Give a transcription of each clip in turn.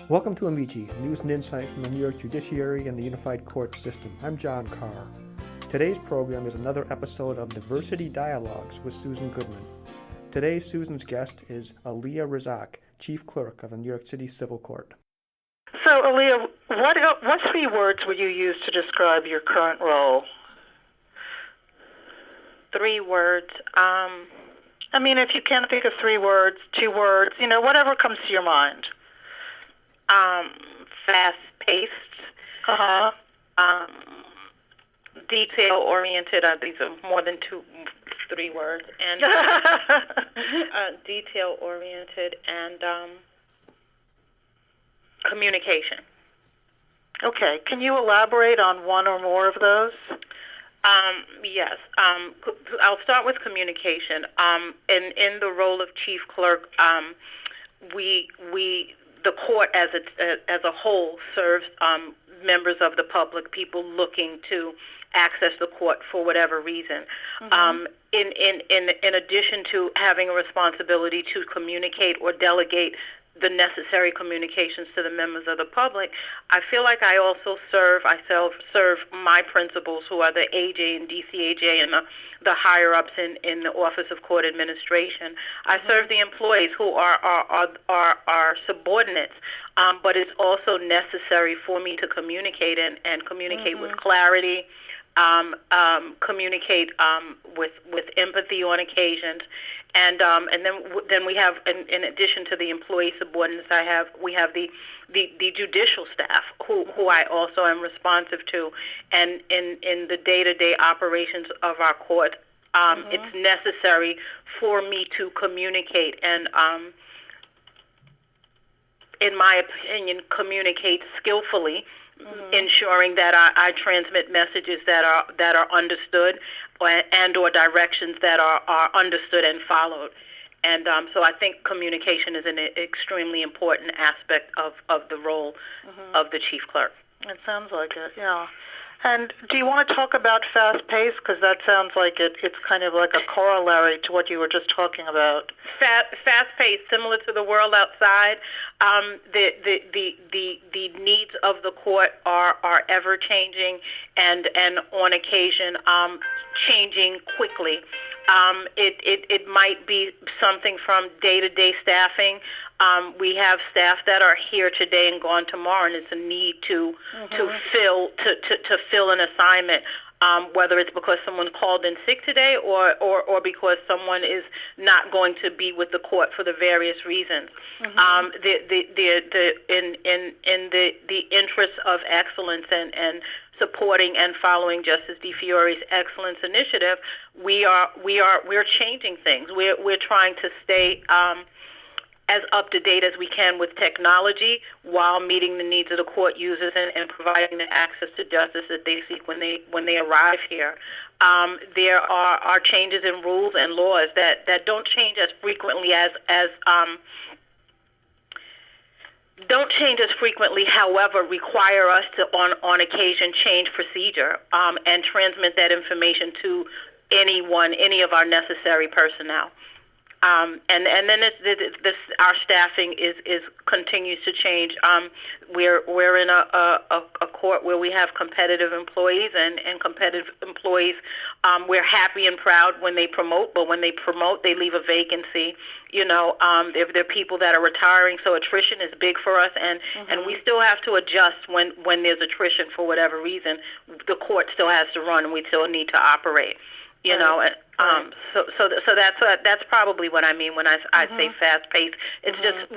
Welcome to Amici, news and insight from the New York Judiciary and the Unified Court System. I'm John Carr. Today's program is another episode of Diversity Dialogues with Susan Goodman. Today, Susan's guest is Alia Razzaq, Chief Clerk of the New York City Civil Court. So, Alia, what three words would you use to describe your current role? Three words. If you can't think of 3 words, 2 words, whatever comes to your mind. Fast-paced. Detail-oriented. These are more than 3 words. And detail-oriented and communication. Okay. Can you elaborate on one or more of those? Yes. I'll start with communication. In the role of chief clerk, the court as a whole serves members of the public, people looking to access the court for whatever reason. Mm-hmm. In addition to having a responsibility to communicate or delegate the necessary communications to the members of the public, I feel like I also serve my principals, who are the AJ and DCAJ and the higher ups in the Office of Court Administration. I serve the employees who are subordinates, but it's also necessary for me to communicate and communicate with clarity, communicate with empathy on occasions. And then we have, in addition to the employee subordinates, we have the judicial staff who I also am responsive to, and in the day-to-day operations of our court, it's necessary for me to communicate and, in my opinion, communicate skillfully. Mm-hmm. Ensuring that I transmit messages that are understood and or directions that are understood and followed. And so I think communication is an extremely important aspect of the role of the chief clerk. It sounds like it, yeah. And do you want to talk about fast-paced? Because that sounds like it's kind of like a corollary to what you were just talking about. Fast-paced, similar to the world outside. The needs of the court are ever changing and on occasion changing quickly. It might be something from day-to-day staffing. We have staff that are here today and gone tomorrow, and it's a need to fill an assignment. Whether it's because someone called in sick today or because someone is not going to be with the court for the various reasons. Mm-hmm. In the interest of excellence and supporting and following Justice DeFiore's Excellence Initiative, we're changing things. We're trying to stay as up to date as we can with technology while meeting the needs of the court users and providing the access to justice that they seek when they arrive here. There are changes in rules and laws that don't change as frequently however, require us to on occasion change procedure and transmit that information to any of our necessary personnel. And then our staffing continues to change. We're in a court where we have competitive employees and competitive employees. We're happy and proud when they promote, but when they promote, they leave a vacancy. There are people that are retiring, so attrition is big for us, and we still have to adjust when there's attrition for whatever reason. The court still has to run, and we still need to operate. So that's probably what I mean when I say fast paced. It's just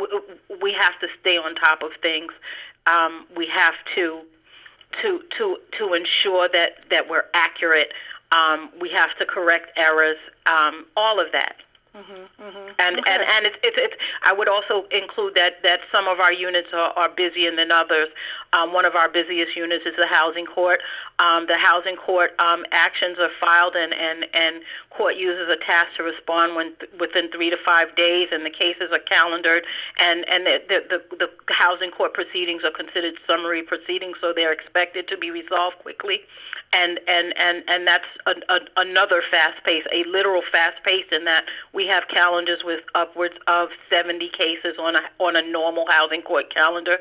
we have to stay on top of things. We have to ensure that we're accurate. We have to correct errors. All of that. And it's I would also include that some of our units are busier than others. One of our busiest units is the housing court. The housing court actions are filed and court users are tasked to respond within 3 to 5 days, and the cases are calendared, and the housing court proceedings are considered summary proceedings, so they're expected to be resolved quickly. and that's another fast pace, a literal fast pace, in that we have calendars with upwards of 70 cases on a normal housing court calendar,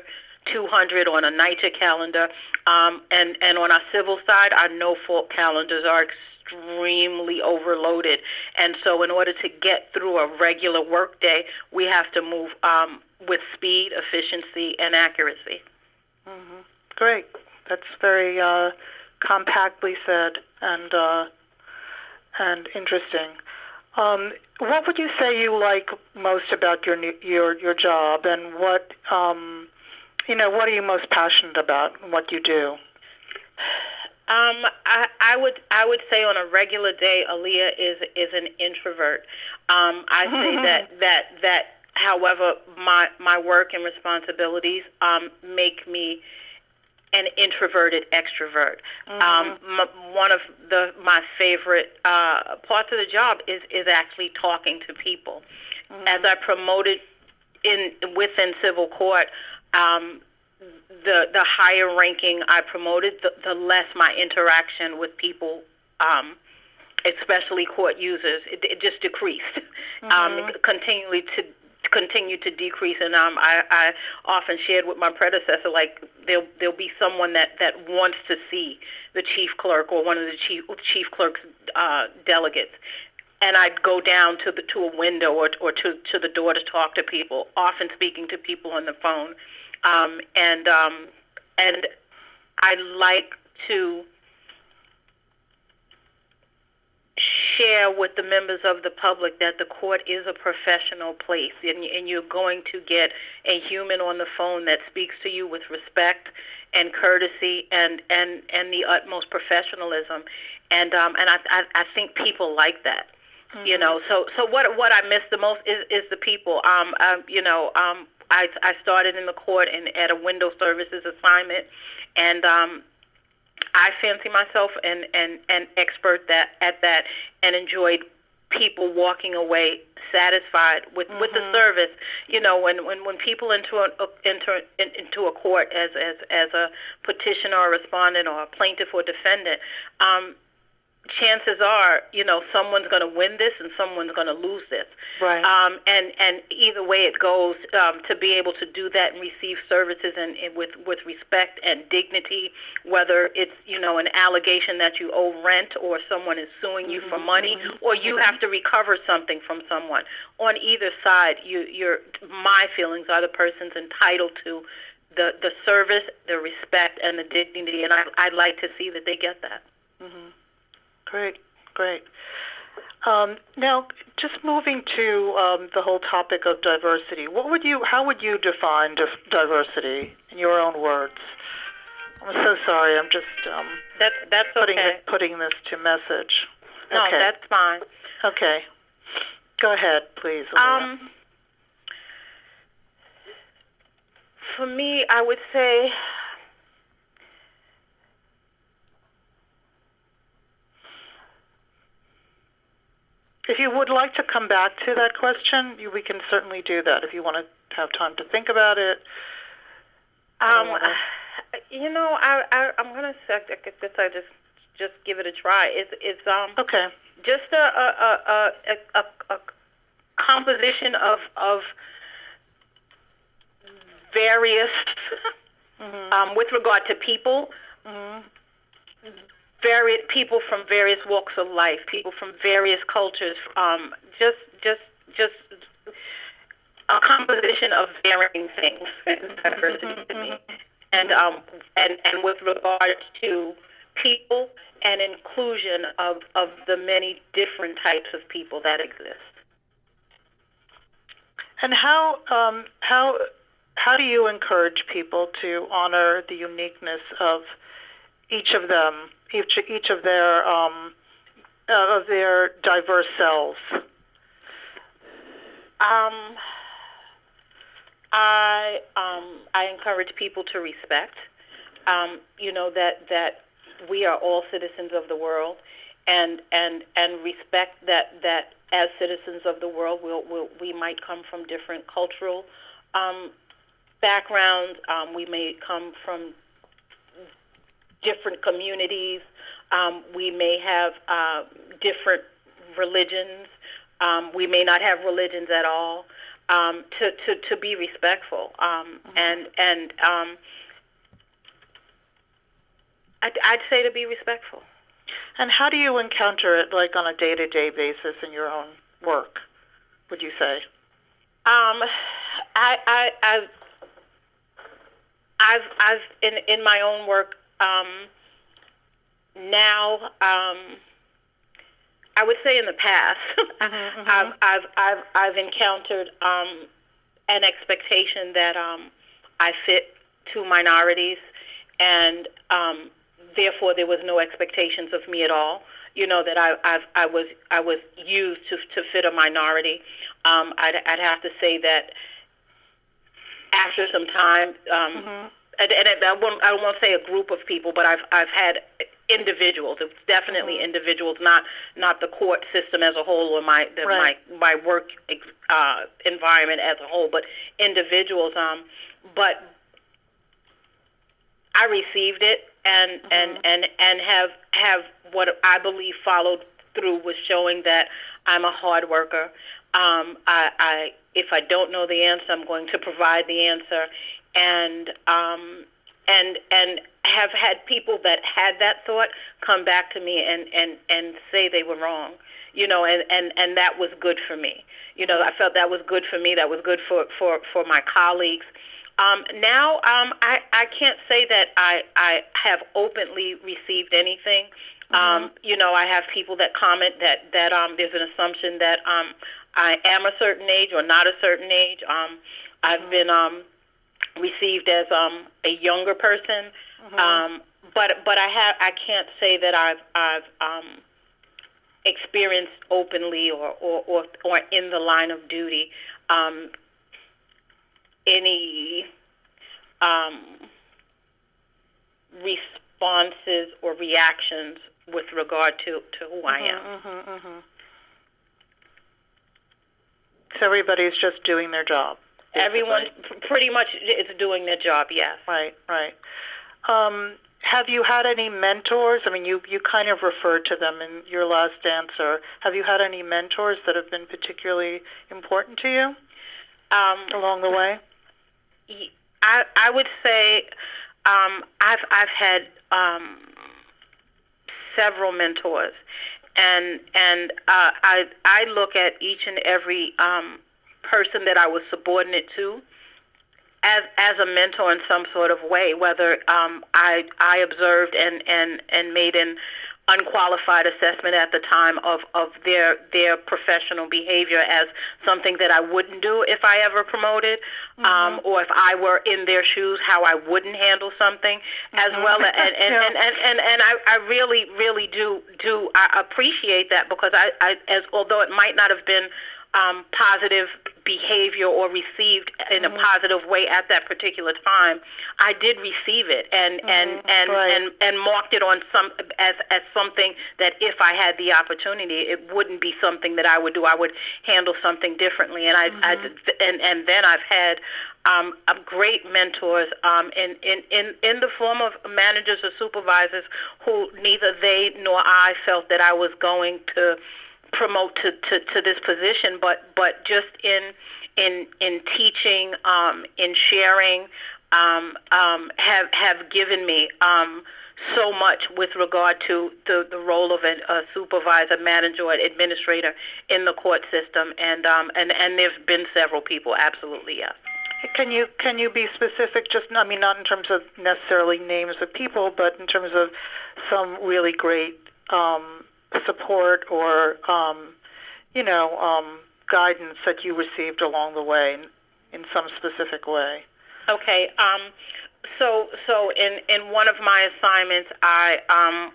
200 on a NYCHA calendar, and on our civil side, our no-fault calendars are extremely overloaded. And so in order to get through a regular workday, we have to move with speed, efficiency, and accuracy. Mm-hmm. Great. That's very compactly said and interesting. What would you say you like most about your job, and what what are you most passionate about in what you do? I would say on a regular day, Alia is an introvert. I say that however my work and responsibilities make me an introverted extrovert. One of my favorite parts of the job is actually talking to people. As I promoted within civil court, the higher ranking I promoted, the less my interaction with people, especially court users, it just decreased. Continue to decrease, and I often shared with my predecessor, like there'll be someone that wants to see the chief clerk or one of the chief clerk's delegates, and I'd go down to a window or to the door to talk to people, often speaking to people on the phone, and I like to share with the members of the public that the court is a professional place, and you're going to get a human on the phone that speaks to you with respect and courtesy and the utmost professionalism, and I think people like that. So what I miss the most is the people. I started in the court and at a window services assignment, and I fancy myself an expert at that, and enjoyed people walking away satisfied with the service. When people enter into a court as a petitioner or respondent or a plaintiff or defendant, chances are, someone's going to win this and someone's going to lose this. Right. And either way it goes, to be able to do that and receive services and with respect and dignity, whether it's, an allegation that you owe rent or someone is suing you for money or you have to recover something from someone. On either side, my feelings are the person's entitled to the service, the respect, and the dignity, and I'd like to see that they get that. Mm-hmm. Great. Now, just moving to the whole topic of diversity, how would you define diversity in your own words? I'm so sorry. I'm just that's putting this to message. No, okay. That's fine. Okay, go ahead, please. Alia. For me, I would say, if you would like to come back to that question, we can certainly do that if you want to have time to think about it. I'm going to just give it a try. It's okay. Just a composition of various with regard to people. Various people from various walks of life, people from various cultures, just a composition of varying things diversity to me, and with regard to people and inclusion of the many different types of people that exist. And how do you encourage people to honor the uniqueness of each of them? Each of their diverse selves. I encourage people to respect, that we are all citizens of the world, and respect that as citizens of the world, we might come from different cultural backgrounds. We may come from different communities, We may have different religions. We may not have religions at all. To be respectful, I'd say to be respectful. And how do you encounter it, like on a day-to-day basis in your own work? Would you say? I've in my own work now. I would say in the past, I've encountered an expectation that I fit two minorities, and therefore there was no expectations of me at all. You know, that I was used to fit a minority. I'd have to say that after some time, and I won't say a group of people, but I've had individuals. It's definitely individuals, not the court system as a whole or my work environment as a whole, but individuals. But I received it and have what I believe followed through with showing that I'm a hard worker. If I don't know the answer, I'm going to provide the answer, and have had people that had that thought come back to me and say they were wrong, you know, and that was good for me. You know, I felt that was good for me. That was good for my colleagues. Now, I can't say that I have openly received anything. You know, I have people that comment that there's an assumption that I am a certain age or not a certain age. I've been received as a younger person, but I can't say that I've experienced openly or in the line of duty any responses or reactions with regard to who I am. So everybody's just doing their job. Basically. Everyone pretty much is doing their job, yes. Right. Have you had any mentors? I mean, you kind of referred to them in your last answer. Have you had any mentors that have been particularly important to you along the way? I would say I've had several mentors, and I look at each and every person that I was subordinate to as a mentor in some sort of way, whether I observed and made an unqualified assessment at the time of their professional behavior as something that I wouldn't do if I ever promoted, or if I were in their shoes, how I wouldn't handle something, as well as and I really do appreciate that, because I although it might not have been positive behavior or received in a positive way at that particular time, I did receive it and marked it on as something that if I had the opportunity, it wouldn't be something that I would do. I would handle something differently. And and then I've had great mentors in the form of managers or supervisors who neither they nor I felt that I was going to promote to this position, but just in teaching, in sharing, have given me so much with regard to the role of a supervisor, manager, or administrator in the court system, and there's been several people, absolutely, yes. Can you be specific? Just, I mean, not in terms of necessarily names of people, but in terms of some really great support or guidance that you received along the way in some specific way. Okay. So in one of my assignments, I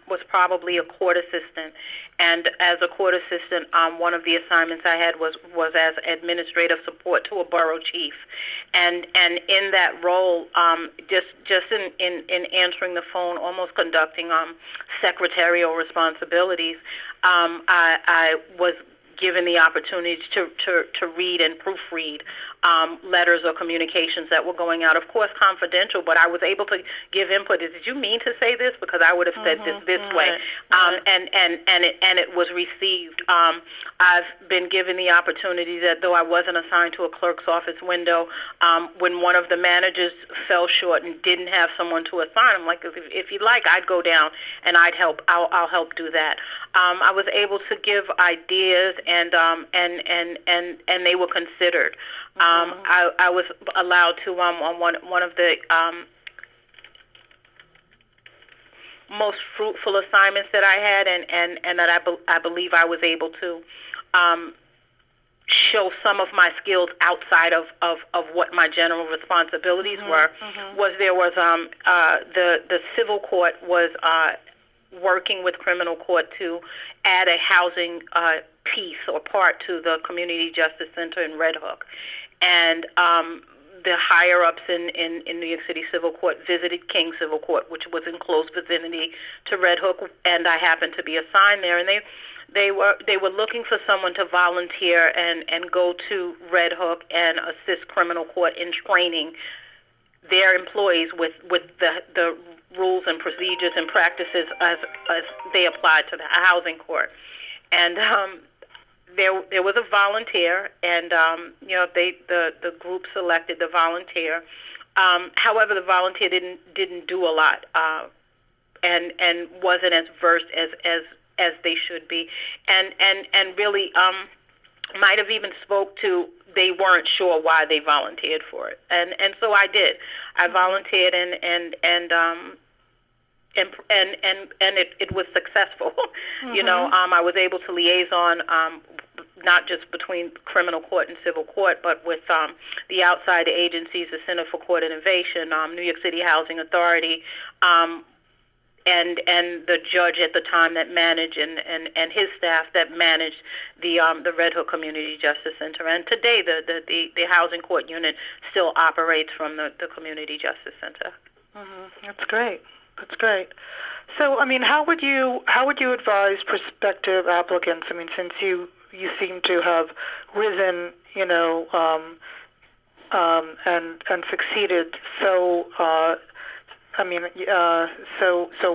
was probably a court assistant, and as a court assistant, one of the assignments I had was as administrative support to a borough chief, and in that role, just in answering the phone, almost conducting secretarial responsibilities, I was given the opportunity to read and proofread letters or communications that were going out. Of course, confidential, but I was able to give input. Did you mean to say this? Because I would have said this way. And it was received. I've been given the opportunity that though I wasn't assigned to a clerk's office window, when one of the managers fell short and didn't have someone to assign, I'm like, if you'd like, I'd go down and I'd help. I'll help do that. I was able to give ideas, and they were considered. I was allowed to on one of the most fruitful assignments that I had, and that I believe I was able to show some of my skills outside of what my general responsibilities were. Was the civil court was working with criminal court to add a housing piece or part to the Community Justice Center in Red Hook. And the higher-ups in New York City Civil Court visited King Civil Court, which was in close vicinity to Red Hook, and I happened to be assigned there. And they were looking for someone to volunteer and go to Red Hook and assist criminal court in training their employees with the rules and procedures and practices as they applied to the housing court. And there was a volunteer, and the group selected the volunteer. However, the volunteer didn't do a lot, and wasn't as versed as they should be, and really might have even spoke to. They weren't sure why they volunteered for it, and so I did. I volunteered, and it was successful. I was able to liaison not just between criminal court and civil court, but with the outside agencies, the Center for Court Innovation, New York City Housing Authority, and the judge at the time that managed and his staff that managed the Red Hook Community Justice Center. And today the housing court unit still operates from the Community Justice Center. That's great. That's great. So, I mean, how would you advise prospective applicants? I mean, since you seem to have risen, and succeeded so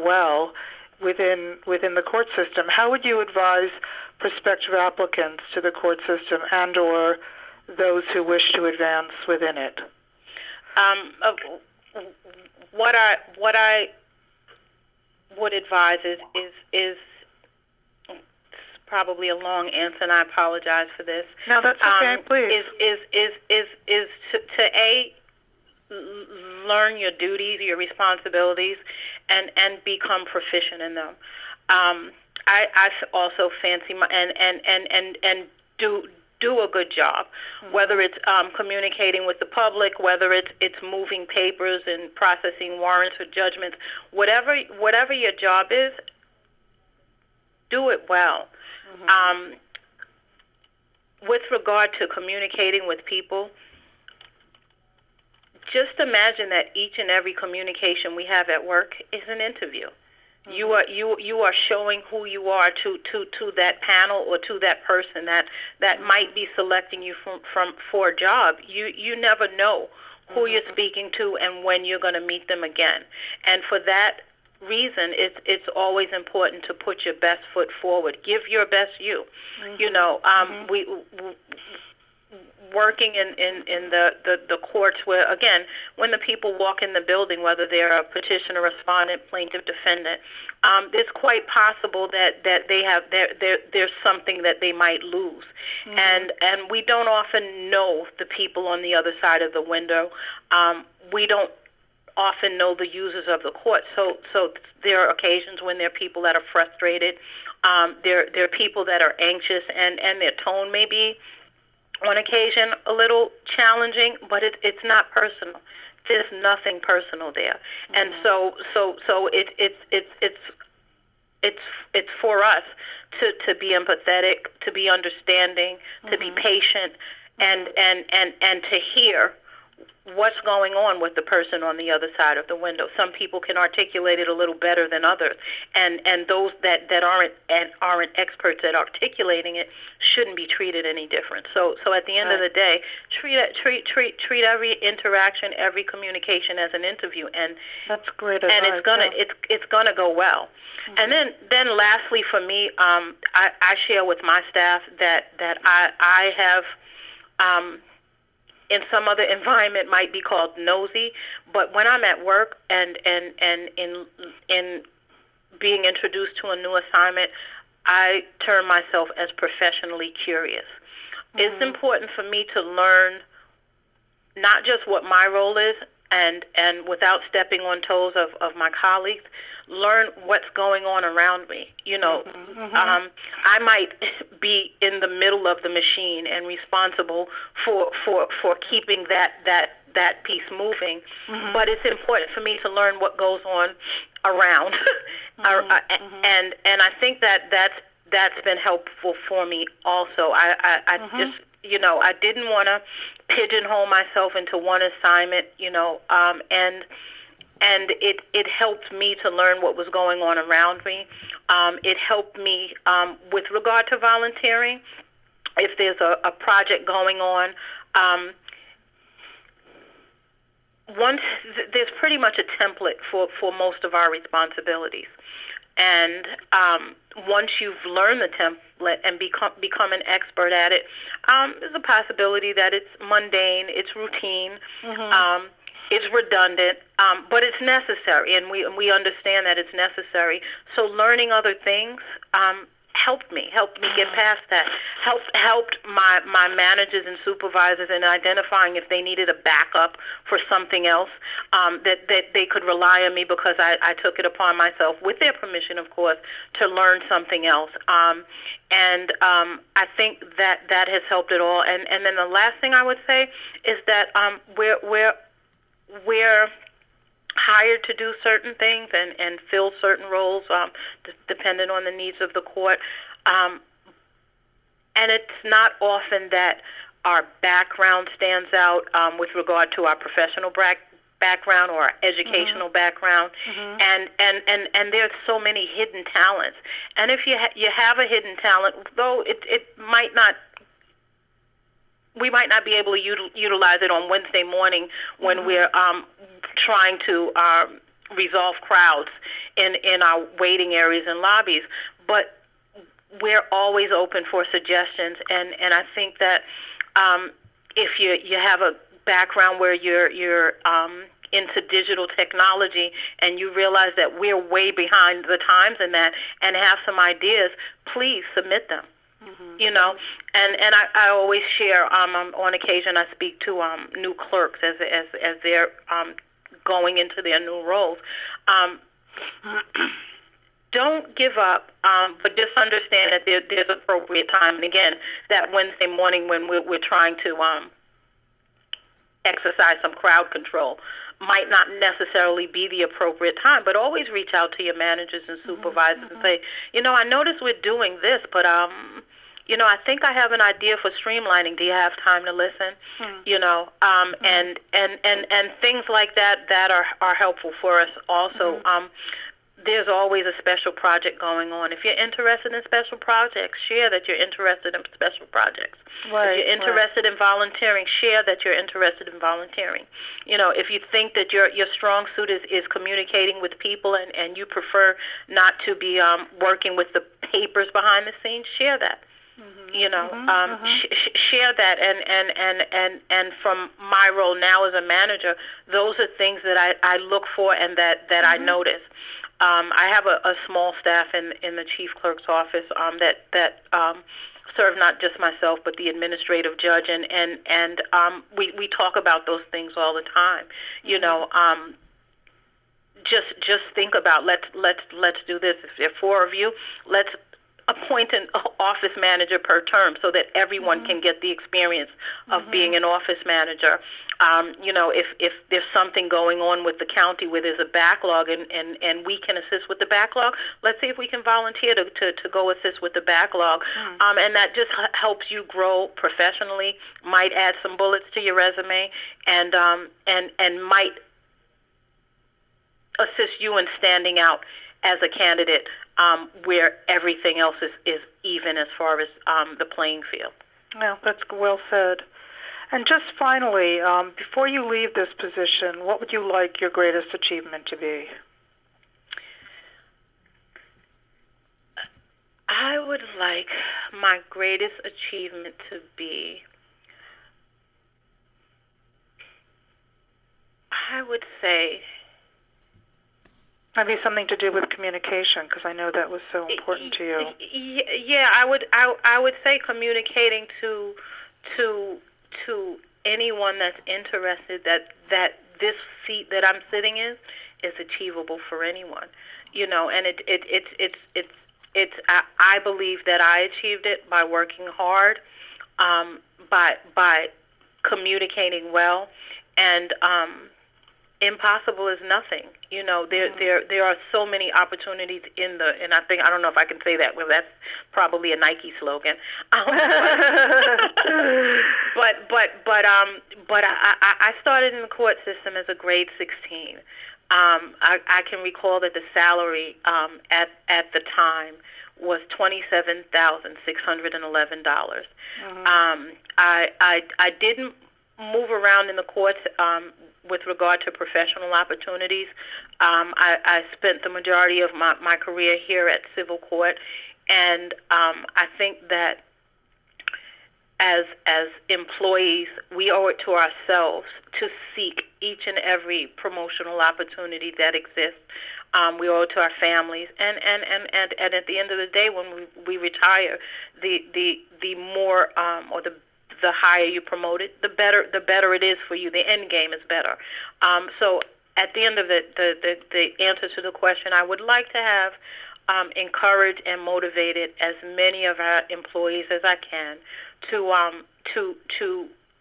well within the court system. How would you advise prospective applicants to the court system and/or those who wish to advance within it? What I would advise is it's probably a long answer, and I apologize for this. No, that's okay. Please. Is to learn your duties, your responsibilities, and become proficient in them. I also fancy and do a good job, whether it's communicating with the public, whether it's moving papers and processing warrants or judgments, whatever your job is, do it well. With regard to communicating with people, just imagine that each and every communication we have at work is an interview. You are showing who you are to that panel or to that person that might be selecting you for a job. You never know who you're speaking to and when you're going to meet them again. And for that reason, it's always important to put your best foot forward. Give your best you. We working in the courts where, again, when the people walk in the building, whether they're a petitioner, respondent, plaintiff, defendant, it's quite possible that they have there's something that they might lose. And we don't often know the people on the other side of the window. We don't often know the users of the court. So there are occasions when there are people that are frustrated. There are people that are anxious, and their tone may be on occasion a little challenging, but it's not personal. There's nothing personal there, and so it's for us to be empathetic, to be understanding, to be patient, and to hear what's going on with the person on the other side of the window. Some people can articulate it a little better than others, and those that aren't experts at articulating it shouldn't be treated any different. So at the end of the day, treat every interaction, every communication as an interview, and that's great advice. And it's gonna go well. And then lastly for me, I share with my staff that I have. In some other environment might be called nosy, but when I'm at work and in being introduced to a new assignment, I term myself as professionally curious. It's important for me to learn not just what my role is, and without stepping on toes of my colleagues, learn what's going on around me. I might be in the middle of the machine and responsible for keeping that piece moving, but it's important for me to learn what goes on around, and I think that's been helpful for me also. I just I didn't want to pigeonhole myself into one assignment, and it helped me to learn what was going on around me. It helped me with regard to volunteering. If there's a project going on, there's pretty much a template for most of our responsibilities. And once you've learned the template and become an expert at it, there's a possibility that it's mundane, it's routine, it's redundant, but it's necessary, and we understand that it's necessary. So learning other things helped me get past that. Helped my managers and supervisors in identifying if they needed a backup for something else, that they could rely on me because I took it upon myself, with their permission, of course, to learn something else. And I think that has helped it all. And then the last thing I would say is that we're hired to do certain things and fill certain roles, depending on the needs of the court. And it's not often that our background stands out with regard to our professional background or our educational background. And there's so many hidden talents. And if you have a hidden talent, though it might not, we might not be able to utilize it on Wednesday morning when we're trying to resolve crowds in our waiting areas and lobbies, but we're always open for suggestions. And I think that if you have a background where you're into digital technology and you realize that we're way behind the times in that and have some ideas, please submit them. And I always share, on occasion I speak to new clerks as they're going into their new roles. Don't give up, but just understand that there's appropriate time. And again, that Wednesday morning when we're trying to exercise some crowd control might not necessarily be the appropriate time, but always reach out to your managers and supervisors and say, I notice we're doing this, but I think I have an idea for streamlining. Do you have time to listen? And things like that are helpful for us also. There's always a special project going on. If you're interested in special projects, share that you're interested in special projects. If you're interested in volunteering, share that you're interested in volunteering. If you think that your strong suit is communicating with people and you prefer not to be working with the papers behind the scenes, share that. Share that, and from my role now as a manager, those are things that I look for and that I notice. I have a small staff in the chief clerk's office that serve not just myself but the administrative judge, and we talk about those things all the time. Just think about let's do this. If there are 4 of you, let's appoint an office manager per term so that everyone can get the experience of being an office manager. If there's something going on with the county where there's a backlog and we can assist with the backlog, let's see if we can volunteer to go assist with the backlog. And that just helps you grow professionally, might add some bullets to your resume, and might assist you in standing out as a candidate where everything else is even as far as the playing field. Well, that's well said. And just finally, before you leave this position, what would you like your greatest achievement to be? I would like my greatest achievement to be, I would say, maybe something to do with communication, because I know that was so important to you. Yeah, I would say communicating to anyone that's interested that this seat that I'm sitting in is achievable for anyone, and I believe that I achieved it by working hard, by communicating well, and impossible is nothing. There are so many opportunities and I don't know if I can say that. Well, that's probably a Nike slogan. But I started in the court system as a grade 16. I can recall that the salary at the time was $27,611. I didn't move around in the courts with regard to professional opportunities. I spent the majority of my career here at civil court, and I think that as employees, we owe it to ourselves to seek each and every promotional opportunity that exists. We owe it to our families, and at the end of the day, when we retire, the more or the higher you promote it, the better it is for you. The end game is better. So at the end of the answer to the question, I would like to have encouraged and motivated as many of our employees as I can to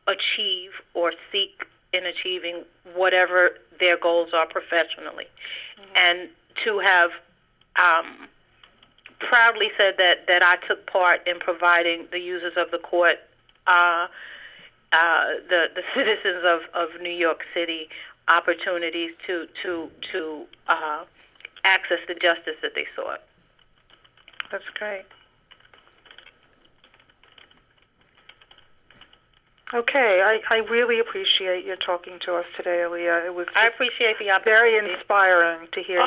achieve or seek in achieving whatever their goals are professionally, and to have proudly said that I took part in providing the users of the court, the citizens of New York City, opportunities to access the justice that they sought. That's great. Okay, I really appreciate your talking to us today, Alia. It was I appreciate the opportunity. Very inspiring to hear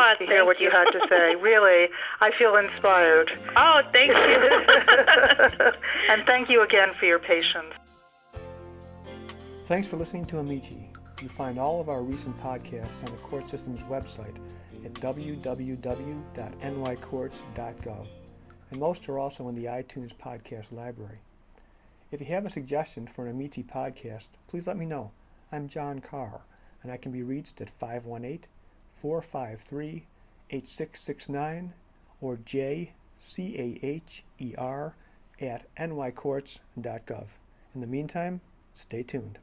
what you had to say. Really, I feel inspired. Oh, thank you. And thank you again for your patience. Thanks for listening to Amici. You find all of our recent podcasts on the court system's website at www.nycourts.gov, and most are also in the iTunes podcast library. If you have a suggestion for an Amici podcast, please let me know. I'm John Carr, and I can be reached at 518-453-8669 or jcaher@nycourts.gov. In the meantime, stay tuned.